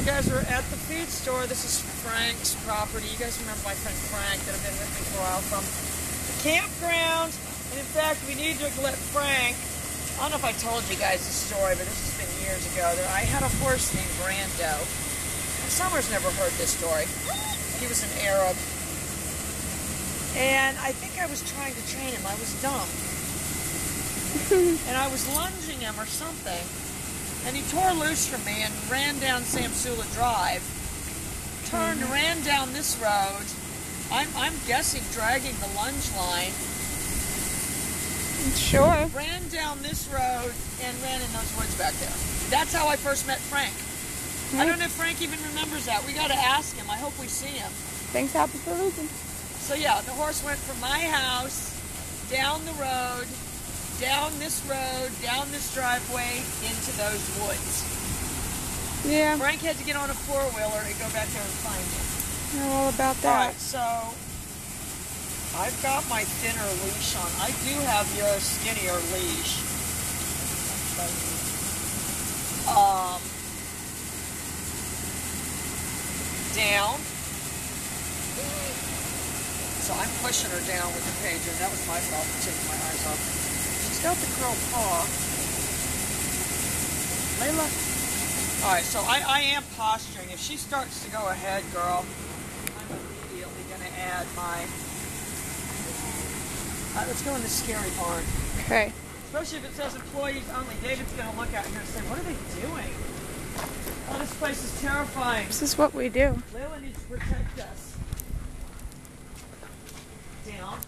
we guys are at the feed store. This is Frank's property. You guys remember my friend Frank that have been with me for a while from the campground. And in fact, we need to let Frank, I don't know if I told you guys the story, but this has been years ago. I had a horse named Brando. Summer's never heard this story. He was an Arab. And I think I was trying to train him. I was dumb. And I was lunging him or something. And he tore loose from me and ran down Samsula Drive, turned, ran down this road, I'm guessing dragging the lunge line. Sure. Ran down this road and ran in those woods back there. That's how I first met Frank. I don't know if Frank even remembers that. We got to ask him. I hope we see him. Things happen for a reason. So yeah, the horse went from my house, down the road, down this road, down this driveway, into those woods. Yeah. Frank had to get on a four-wheeler and go back there and find him. Know all about that. Alright, so I've got my thinner leash on. I do have your skinnier leash. Down. So I'm pushing her down with the pager. That was my fault for taking my eyes off. She's got the curled paw. Layla. Alright, so I am posturing. If she starts to go ahead, girl, I'm immediately going to add my... let's go in the scary barn. Okay. Especially if it says employees only. David's going to look out here and say, what are they doing? Oh, this place is terrifying. This is what we do. Layla needs to protect us. Down.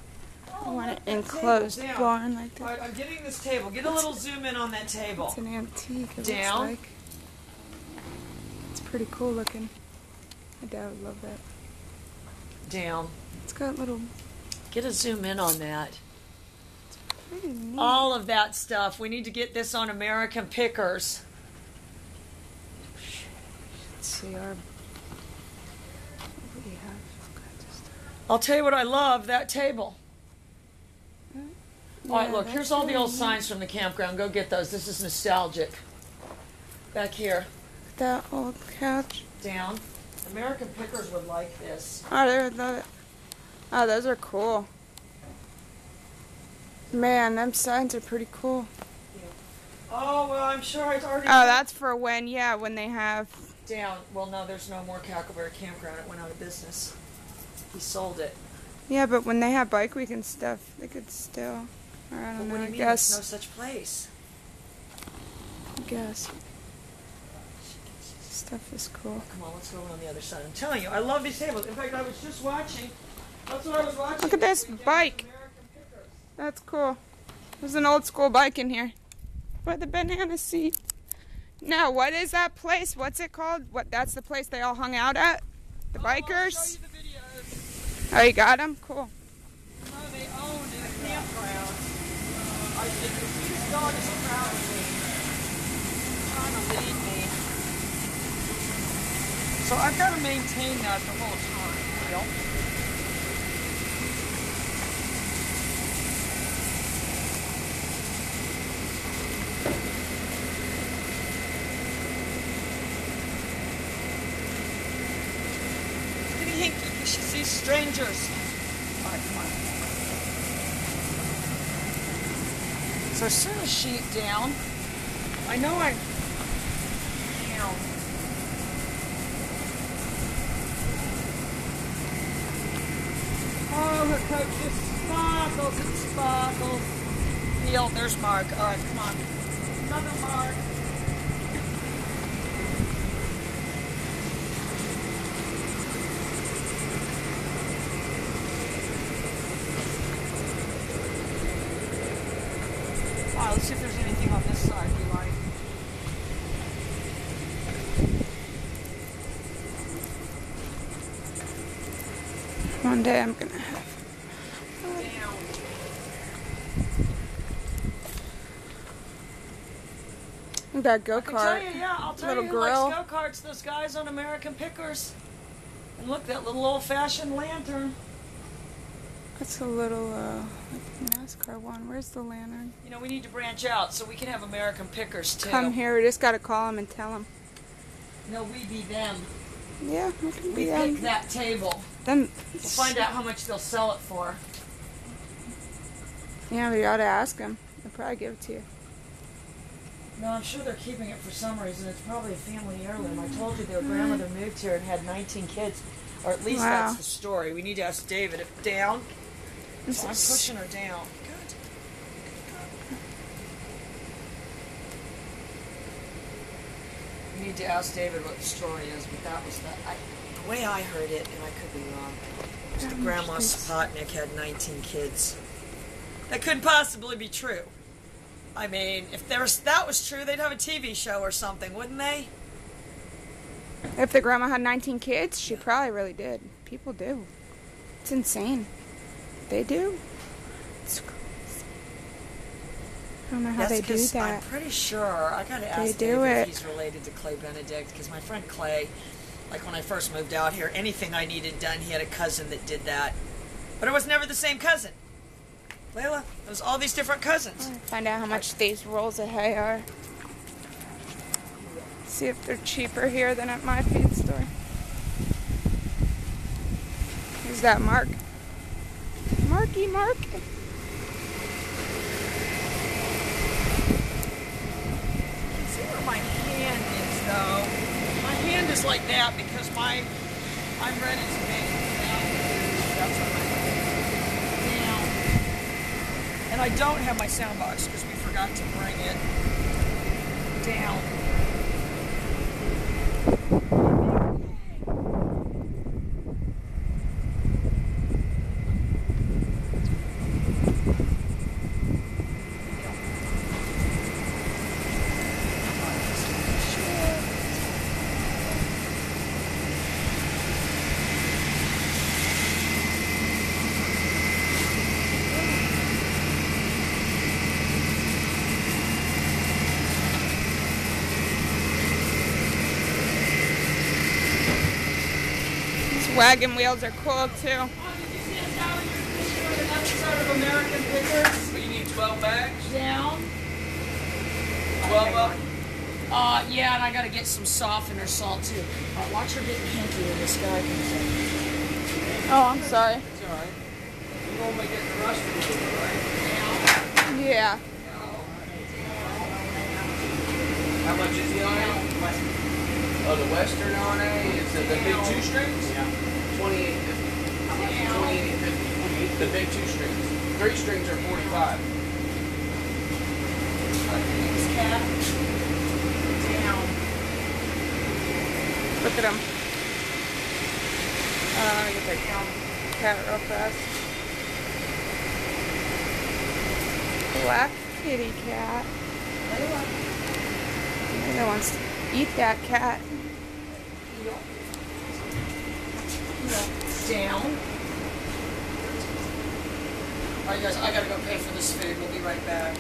I want an enclosed barn like that. Alright, I'm getting this table. Get a little zoom in on that table. It's an antique, it Down. looks like. It's pretty cool looking. My dad would love that. Down. It's got little... Get a zoom in on that. It's pretty neat. All of that stuff. We need to get this on American Pickers. Let's see our... What do we have? I'll tell you what I love, that table. Yeah, Alright, look, here's all the old neat. signs from the campground. Go get those. This is nostalgic. Back here. That old couch. Down. American Pickers would like this. Oh, they would love it. Oh, those are cool. Man, them signs are pretty cool. Oh, well, I'm sure it's already... Oh, that's for when, yeah, when they have... Down. Well, no, there's no more Cackleberry Campground. It went out of business. He sold it. Yeah, but when they have bike week and stuff, they could still... Or I don't know, What do you I mean? guess. There's no such place. I guess. Stuff is cool. Come on, let's go on the other side. I'm telling you, I love these tables. In fact, I was just watching. That's what I was watching. Look at this bike. That's cool. There's an old school bike in here. By the banana seat. No, what is that place? What's it called? What? That's the place they all hung out at? The bikers? I'll show you the videos. Oh, you got them? Cool. No, they owned a campground. This dog is proud of me. Trying to lead me. So I've got to maintain that the whole time. Yep. Getting hinky because she sees strangers. All right, come on. So as soon as she down, I know I'm down. Oh, her coat just sparkles and sparkles. Heel, there's Mark. All right, come on. Another Mark. All right, let's see if there's anything on this side you like. One day I'm gonna have... Down. That I can tell go-kart. you, yeah, I'll tell Little you who grill. likes go-karts, those guys on American Pickers. And look, that little old-fashioned lantern. That's a little, like NASCAR one. Where's the lantern? You know, we need to branch out so we can have American Pickers, too. Come here. We just gotta call them and tell them. No, we be them. Yeah, we can We be pick that table. Then We'll find out how much they'll sell it for. yeah, we ought to ask them. They'll probably give it to you. No, I'm sure they're keeping it for some reason. It's probably a family heirloom. I told you their grandmother moved here and had 19 kids. Or at least Wow. that's the story. We need to ask David. If down. This So I'm is- pushing her down. Good. We need to ask David what the story is, but that was the way I heard it, and I could be wrong. Was the Grandma Sapotnik had 19 kids. That couldn't possibly be true. I mean, if that was true, they'd have a TV show or something, wouldn't they? If the grandma had 19 kids, she probably really did. People do. It's insane. They do. It's crazy. I don't know how they do 'cause that. I'm pretty sure. I gotta ask They do David it. if he's related to Clay Benedict, because my friend Clay, like when I first moved out here, anything I needed done, he had a cousin that did that. But it was never the same cousin. Layla, it was all these different cousins. Find out how much these rolls of hay are. See if they're cheaper here than at my feed store. Who's that, Mark? Marky Mark. See where my hand is, though. My hand is like that because I'm ready to make down. That's what my down. And I don't have my sound box because we forgot to bring it down. Wagon wheels are cool too. Did you see us down in your picture of an episode of American Pickers? So you need 12 bags? Down? 12 up? Yeah, and I gotta get some softener salt too. Watch her getting hanky when this guy comes in. Oh, I'm sorry. It's alright. You're going to make it the rust of it, right? Yeah. How much is the RA? Oh, the Western RA is the big 2 strings? Yeah. $28.50. $28.50. The big 2 strings. 3 strings are $45. This cat. Down. Look at him. Let me get that cat real fast. Black kitty cat. Maybe wants to eat that cat. Down. Alright guys, I gotta go pay for this food. We'll be right back.